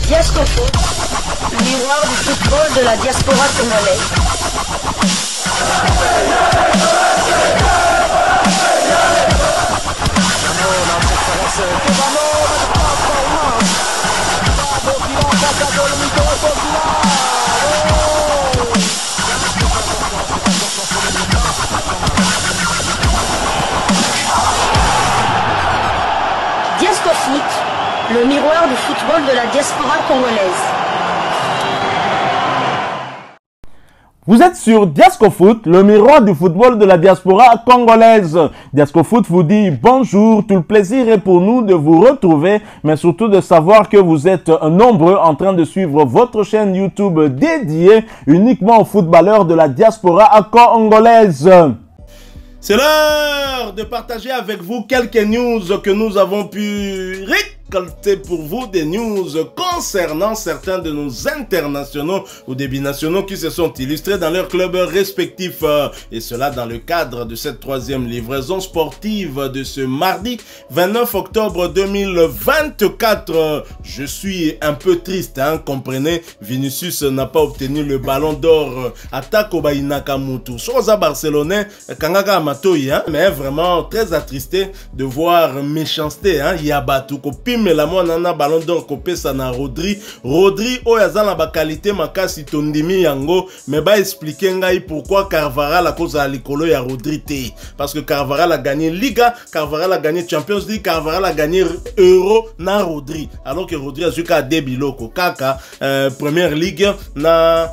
Diascofoot, miroir du football de la diaspora congolaise. Diascofoot, le miroir du football de la diaspora congolaise. Vous êtes sur Diascofoot, le miroir du football de la diaspora congolaise. Diascofoot vous dit bonjour, tout le plaisir est pour nous de vous retrouver, mais surtout de savoir que vous êtes nombreux en train de suivre votre chaîne YouTube dédiée uniquement aux footballeurs de la diaspora congolaise. C'est l'heure de partager avec vous quelques news que nous avons pu récolter pour vous, des news concernant certains de nos internationaux ou des binationaux qui se sont illustrés dans leurs clubs respectifs. Et cela dans le cadre de cette troisième livraison sportive de ce mardi 29 octobre 2024. Je suis un peu triste, hein, comprenez, Vinicius n'a pas obtenu le ballon d'or à Takoba Nakamutu. Soza Barcelonais, Kangaka Matoyi, hein, mais vraiment très attristé de voir méchanceté, hein, Yabatu Kopim mais la moi nana ballon d'or kopé ça na Rodri oyaza na ba qualité makasi tondimi yango mais ba expliquer ngai pourquoi Carvajal a cause à likolo ya Rodri té parce que Carvajal a gagné Liga, Carvajal a gagné Champions League, Carvajal a gagné Euro na Rodri alors que Rodri a jusqu'à Debiloko kaka première ligue na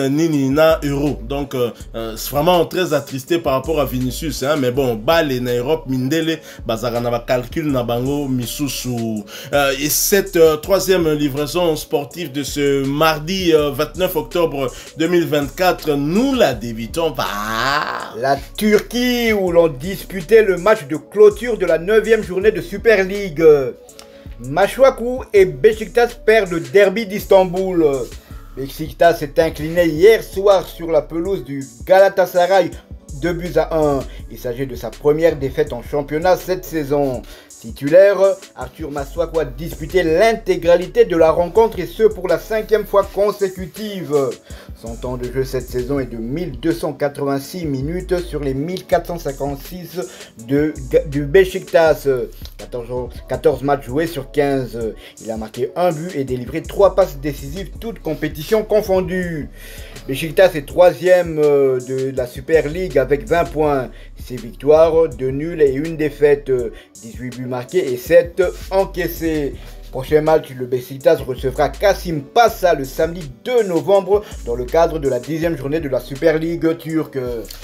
nini na Euro donc c'est vraiment très attristé par rapport à Vinicius, hein, mais bon balé na Europe mindele bazara na ba calcul na bango et cette troisième livraison sportive de ce mardi 29 octobre 2024, nous la débutons par la Turquie où l'on disputait le match de clôture de la 9e journée de Super League. Maşuaku et Beşiktaş perdent le derby d'Istanbul. Beşiktaş s'est incliné hier soir sur la pelouse du Galatasaray 2-1. Il s'agit de sa première défaite en championnat cette saison. Titulaire, Arthur Masuaku a disputé l'intégralité de la rencontre et ce pour la 5e fois consécutive. Son temps de jeu cette saison est de 1286 minutes sur les 1456 du Beşiktaş. 14 matchs joués sur 15. Il a marqué un but et délivré 3 passes décisives, toutes compétitions confondues. Beşiktaş est 3e de la Super League avec 20 points. 6 victoires, 2 nuls et 1 défaite. 18 buts marqués et 7 encaissés. Prochain match, le Beşiktaş recevra Kasım Pasa le samedi 2 novembre dans le cadre de la 10e journée de la Super League turque.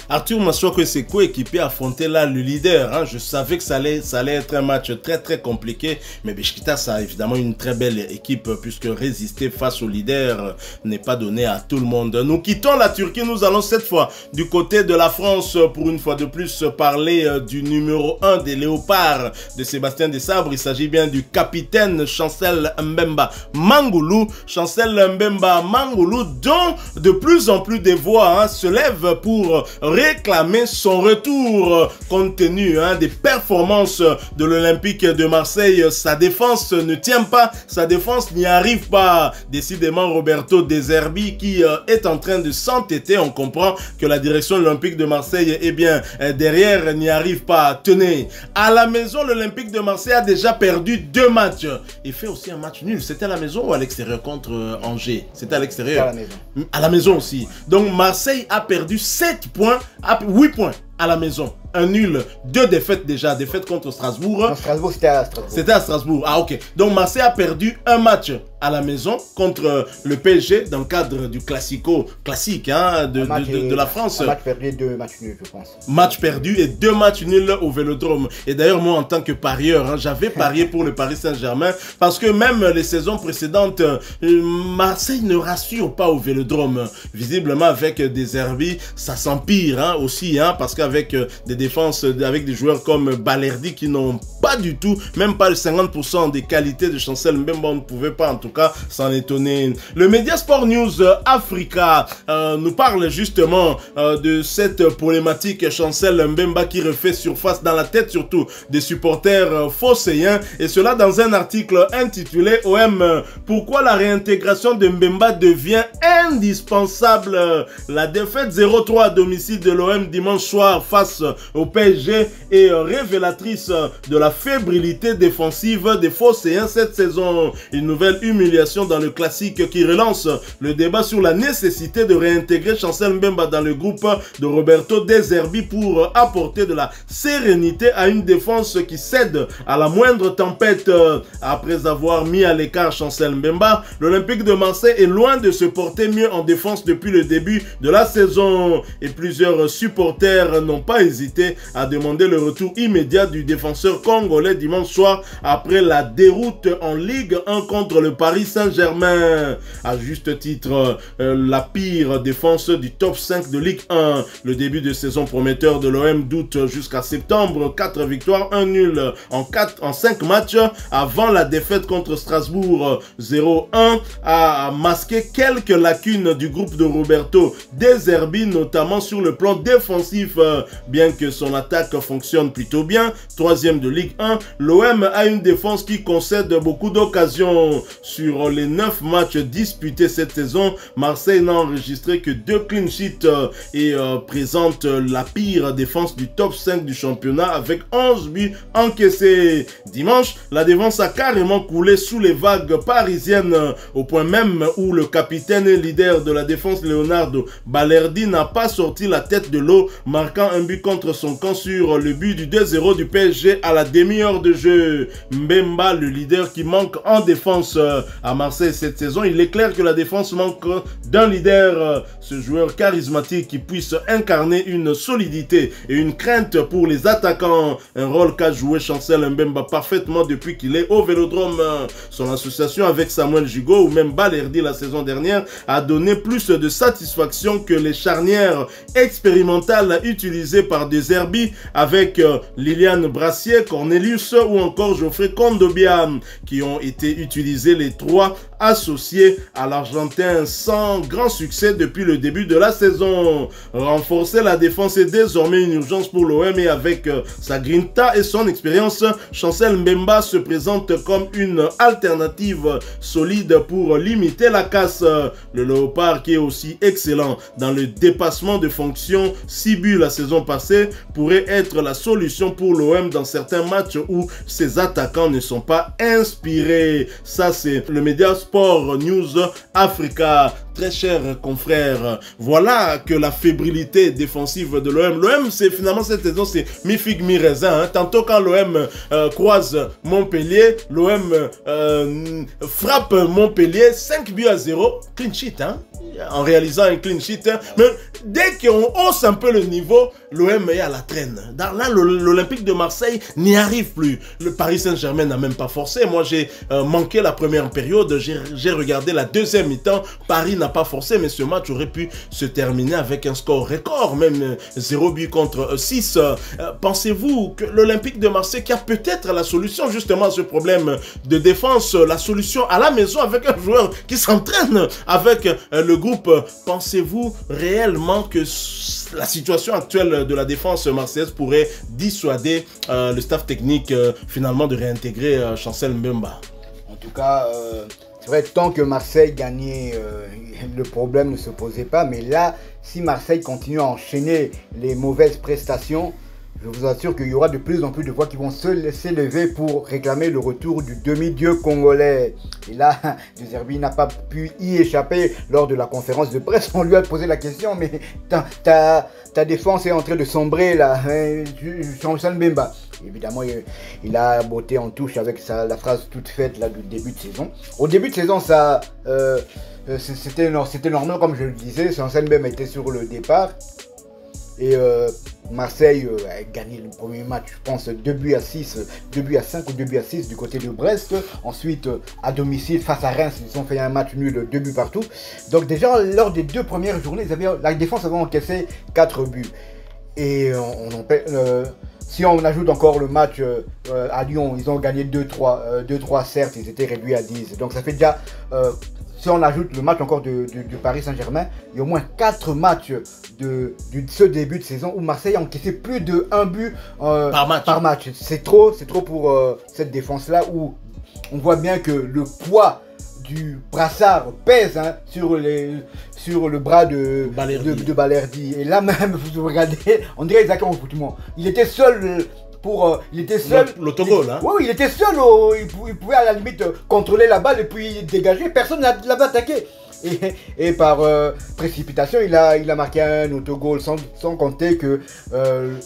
Arthur Masuaku et ses coéquipiers affrontaient là le leader, hein. Je savais que ça allait être un match très compliqué, mais Beşiktaş a évidemment une très belle équipe puisque résister face au leader n'est pas donné à tout le monde. Nous quittons la Turquie, nous allons cette fois du côté de la France pour une fois de plus parler du numéro 1 des Léopards de Sébastien Desabre. Il s'agit bien du capitaine Chancel Mbemba Mangulu. Chancel Mbemba Mangulu dont de plus en plus des voix, hein, se lèvent pour réclamer son retour compte tenu, hein, des performances de l'Olympique de Marseille. Sa défense ne tient pas, sa défense n'y arrive pas. Décidément Roberto De Zerbi qui est en train de s'entêter. On comprend que la direction de l'Olympique de Marseille, eh bien derrière n'y arrive pas. Tenez, à la maison l'Olympique de Marseille a déjà perdu 2 matchs. Il fait aussi un match nul. C'était à la maison ou à l'extérieur contre Angers? C'était à l'extérieur. À la maison. À la maison aussi. Donc Marseille a perdu 7 points, 8 points à la maison. Un nul, 2 défaites déjà. Défaite contre Strasbourg. Non, Strasbourg, c'était à Strasbourg. C'était à Strasbourg. Ah, ok. Donc Marseille a perdu un match à la maison contre le PSG dans le cadre du classico classique, hein, de la France. Un match perdu et 2 matchs nuls, je pense. Match perdu et 2 matchs nuls au Vélodrome. Et d'ailleurs, moi, en tant que parieur, hein, j'avais parié pour le Paris Saint-Germain parce que même les saisons précédentes, Marseille ne rassure pas au Vélodrome. Visiblement, avec des Zerbi, ça s'empire, hein, aussi, hein, parce qu'avec des défenses, avec des joueurs comme Balerdi qui n'ont pas pas du tout, même pas le 50% des qualités de Chancel Mbemba. On ne pouvait pas en tout cas s'en étonner. Le Mediasport News Africa nous parle justement de cette problématique Chancel Mbemba qui refait surface dans la tête surtout des supporters phocéens, et cela dans un article intitulé OM, pourquoi la réintégration de Mbemba devient indispensable. La défaite 0-3 à domicile de l'OM dimanche soir face au PSG est révélatrice de la fébrilité défensive des phocéens cette saison. Une nouvelle humiliation dans le classique qui relance le débat sur la nécessité de réintégrer Chancel Mbemba dans le groupe de Roberto De Zerbi pour apporter de la sérénité à une défense qui cède à la moindre tempête. Après avoir mis à l'écart Chancel Mbemba, l'Olympique de Marseille est loin de se porter mieux en défense depuis le début de la saison, et plusieurs supporters n'ont pas hésité à demander le retour immédiat du défenseur congolais dimanche soir après la déroute en Ligue 1 contre le Paris Saint-Germain. À juste titre, la pire défense du top 5 de Ligue 1. Le début de saison prometteur de l'OM doute jusqu'à septembre. 4 victoires, 1 nul en 5 matchs avant la défaite contre Strasbourg 0-1 a masqué quelques lacunes du groupe de Roberto De Zerbi, notamment sur le plan défensif. Bien que son attaque fonctionne plutôt bien, 3e de Ligue 1, l'OM a une défense qui concède beaucoup d'occasions. Sur les 9 matchs disputés cette saison, Marseille n'a enregistré que 2 clean sheets et présente la pire défense du top 5 du championnat avec 11 buts encaissés. Dimanche, la défense a carrément coulé sous les vagues parisiennes, au point même où le capitaine et leader de la défense Leonardo Balerdi n'a pas sorti la tête de l'eau, marquant un but contre son camp sur le but du 2-0 du PSG à la demi-heure de jeu. Mbemba, le leader qui manque en défense à Marseille cette saison, il est clair que la défense manque d'un leader, ce joueur charismatique qui puisse incarner une solidité et une crainte pour les attaquants, un rôle qu'a joué Chancel Mbemba parfaitement depuis qu'il est au Vélodrome. Son association avec Samuel Jugo ou même Balerdi la saison dernière a donné plus de satisfaction que les charnières expérimentales utilisées par De Zerbi avec Liliane Brassier, Cornelius ou encore Geoffrey Kondogbia, qui ont été utilisés les trois associés à l'Argentin sans grand succès depuis le début de la saison. Renforcer la défense est désormais une urgence pour l'OM, et avec sa grinta et son expérience, Chancel Mbemba se présente comme une alternative solide pour limiter la casse. Le Léopard, qui est aussi excellent dans le dépassement de fonction, 6 buts la saison passée, pourrait être la solution pour l'OM dans certains matchs où ses attaquants ne sont pas inspirés. Ça, c'est le Mediasport News Africa. Très chers confrères, voilà que la fébrilité défensive de l'OM. L'OM, c'est finalement cette saison, c'est mi-figue, mi-raisin. Tantôt quand l'OM croise Montpellier, l'OM frappe Montpellier 5 buts à 0, clean sheet, en réalisant un clean sheet. Mais dès qu'on hausse un peu le niveau, l'OM est à la traîne. Là, l'Olympique de Marseille n'y arrive plus. Le Paris Saint-Germain n'a même pas forcé. Moi, j'ai manqué la première période. J'ai regardé la deuxième mi-temps. Paris n'a pas forcé, mais ce match aurait pu se terminer avec un score record, même 0 but contre 6. Pensez-vous que l'Olympique de Marseille, qui a peut-être la solution justement à ce problème de défense, la solution à la maison avec un joueur qui s'entraîne avec le groupe, pensez-vous réellement que la situation actuelle de la défense marseillaise pourrait dissuader le staff technique finalement de réintégrer Chancel Mbemba? En tout cas, c'est vrai, tant que Marseille gagnait, le problème ne se posait pas. Mais là, si Marseille continue à enchaîner les mauvaises prestations, je vous assure qu'il y aura de plus en plus de voix qui vont se laisser lever pour réclamer le retour du demi-dieu congolais. Et là, De Zerbi n'a pas pu y échapper lors de la conférence de presse. On lui a posé la question, mais ta défense est en train de sombrer là, Chancel Mbemba. Évidemment, il a botté en touche avec la phrase toute faite là, du début de saison. Au début de saison, ça c'était normal, comme je le disais. Chancel Mbemba était sur le départ. Et Marseille a gagné le premier match, je pense, 2 buts à 6, 2 buts à 5 ou 2 buts à 6 du côté de Brest. Ensuite, à domicile, face à Reims, ils ont fait un match nul, 2 buts partout. Donc déjà, lors des 2 premières journées, la défense avait encaissé 4 buts. Et si on ajoute encore le match à Lyon, ils ont gagné 2-3, certes, ils étaient réduits à 10. Donc ça fait déjà, si on ajoute le match encore de Paris Saint-Germain, il y a au moins 4 matchs de ce début de saison où Marseille a encaissé plus de 1 but par match. C'est trop pour cette défense-là où on voit bien que le poids du brassard pèse sur le bras de Balerdi. Et là même, vous regardez, on dirait exactement effectivement. Il était seul il était seul. L'autogol, hein? Oui, il était seul. Il pouvait à la limite contrôler la balle et puis dégager. Personne ne l'avait attaqué. Et par précipitation, il a marqué un autogol sans compter que...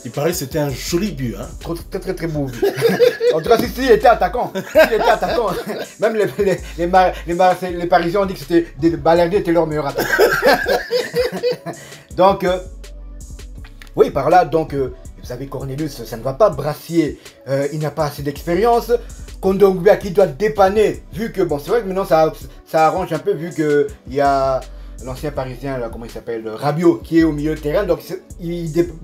il paraît que c'était un joli but. Hein? Très beau but. En tout cas, s'il était attaquant. Même les Parisiens ont dit que c'était Balerdi était leur meilleur attaquant. Donc, oui, par là, donc... vous savez, Cornelius, ça ne va pas. Brassier, il n'a pas assez d'expérience. Kondogbia qui doit dépanner, vu que, bon, c'est vrai que maintenant ça arrange un peu, vu qu'il y a l'ancien parisien, là, comment il s'appelle, Rabiot, qui est au milieu de terrain. Donc,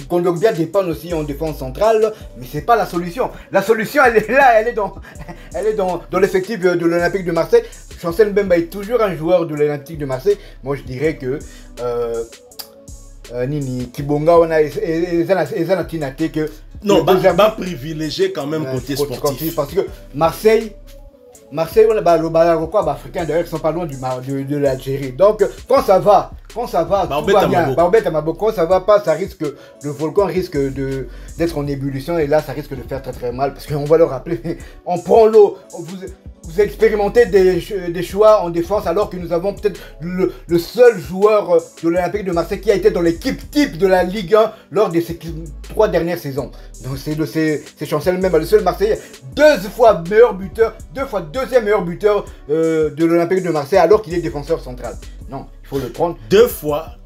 Kondogbia dépanne aussi en défense centrale, mais c'est pas la solution. La solution, elle est là, elle est dans l'effectif de l'Olympique de Marseille. Chancel Mbemba est toujours un joueur de l'Olympique de Marseille. Moi, je dirais que... Nini Kibonga on a Tinate que non bah privilégié quand même côté sportif parce que Marseille on a le africain d'ailleurs qui sont pas loin de l'Algérie. Donc quand ça va tout va bien. Quand ça va pas, ça risque, le volcan risque d'être en ébullition et là ça risque de faire très mal parce qu'on va le rappeler, on prend l'eau, vous expérimentez des choix en défense alors que nous avons peut-être le seul joueur de l'Olympique de Marseille qui a été dans l'équipe type de la Ligue 1 lors de ces 3 dernières saisons. Donc c'est Chancel même, le seul Marseillais, 2 fois meilleur buteur, 2 fois deuxième meilleur buteur de l'Olympique de Marseille alors qu'il est défenseur central. Non, il faut le prendre. 2 fois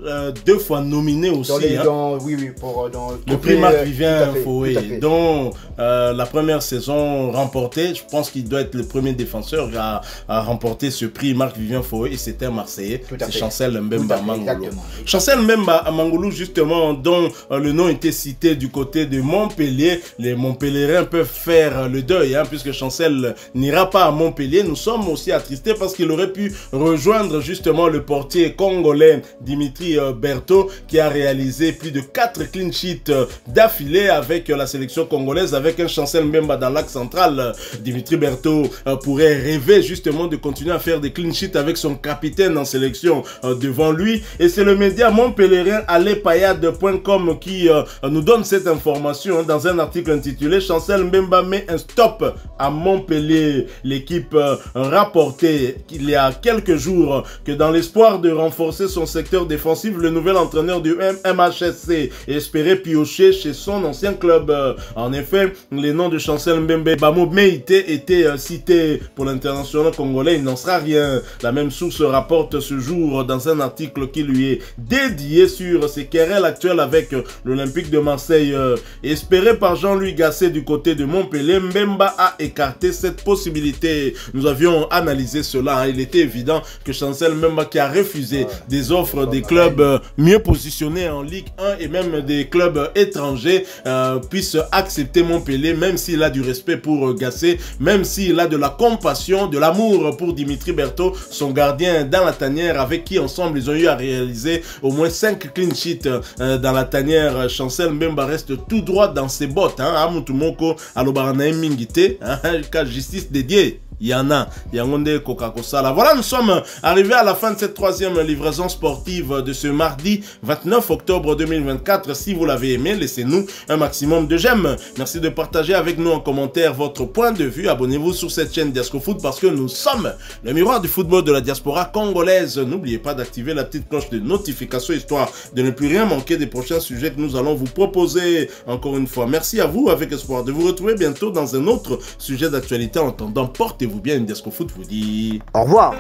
nominé aussi. Dans le prix Marc-Vivien Fouet, dont la première saison remportée. Je pense qu'il doit être le premier défenseur à remporter ce prix Marc-Vivien Fouet et c'était un Marseillais. C'est Chancel Mbemba Mangolo. Chancel Mbemba Mangolo, justement, dont le nom était cité du côté de Montpellier. Les Montpelliérains peuvent faire le deuil, puisque Chancel n'ira pas à Montpellier. Nous sommes aussi attristés parce qu'il aurait pu rejoindre justement le portier congolais Dimitri Berthaud qui a réalisé plus de 4 clean sheets d'affilée avec la sélection congolaise, avec un Chancel Mbemba dans l'axe central. Dimitri Berthaud pourrait rêver justement de continuer à faire des clean sheets avec son capitaine en sélection devant lui. Et c'est le média montpellierin alepayade.com qui nous donne cette information dans un article intitulé Chancel Mbemba met un stop à Montpellier. L'équipe rapportait qu'il y a quelques jours que dans l'espoir de renforcer son secteur défensif, le nouvel entraîneur du MHSC espérait piocher chez son ancien club. En effet, les noms de Chancel Mbemba Bamo Meïté étaient cités pour l'international congolais. Il n'en sera rien. La même source rapporte ce jour dans un article qui lui est dédié sur ses querelles actuelles avec l'Olympique de Marseille. Espéré par Jean-Louis Gasset du côté de Montpellier, Mbemba a écarté cette possibilité. Nous avions analysé cela. Il était évident que Chancel Mbemba, qui a refusé des offres des clubs mieux positionnés en Ligue 1 et même des clubs étrangers, puisse accepter Montpellier, même s'il a du respect pour Gasset, même s'il a de la compassion, de l'amour pour Dimitri Berthaud, son gardien dans la tanière, avec qui ensemble ils ont eu à réaliser au moins 5 clean sheets dans la tanière. Chancel Mbemba reste tout droit dans ses bottes. Amutumoko Alobaranae Mingite, cas justice dédiée. Il y en a, Coca-Cola. Voilà, nous sommes arrivés à la fin de cette 3e livraison sportive de ce mardi 29 octobre 2024. Si vous l'avez aimé, laissez-nous un maximum de j'aime. Merci de partager avec nous en commentaire votre point de vue. Abonnez-vous sur cette chaîne Diascofoot parce que nous sommes le miroir du football de la diaspora congolaise. N'oubliez pas d'activer la petite cloche de notification histoire de ne plus rien manquer des prochains sujets que nous allons vous proposer. Encore une fois, merci à vous, avec espoir de vous retrouver bientôt dans un autre sujet d'actualité. En attendant, portez-vous bien. Diascofoot vous dit au revoir.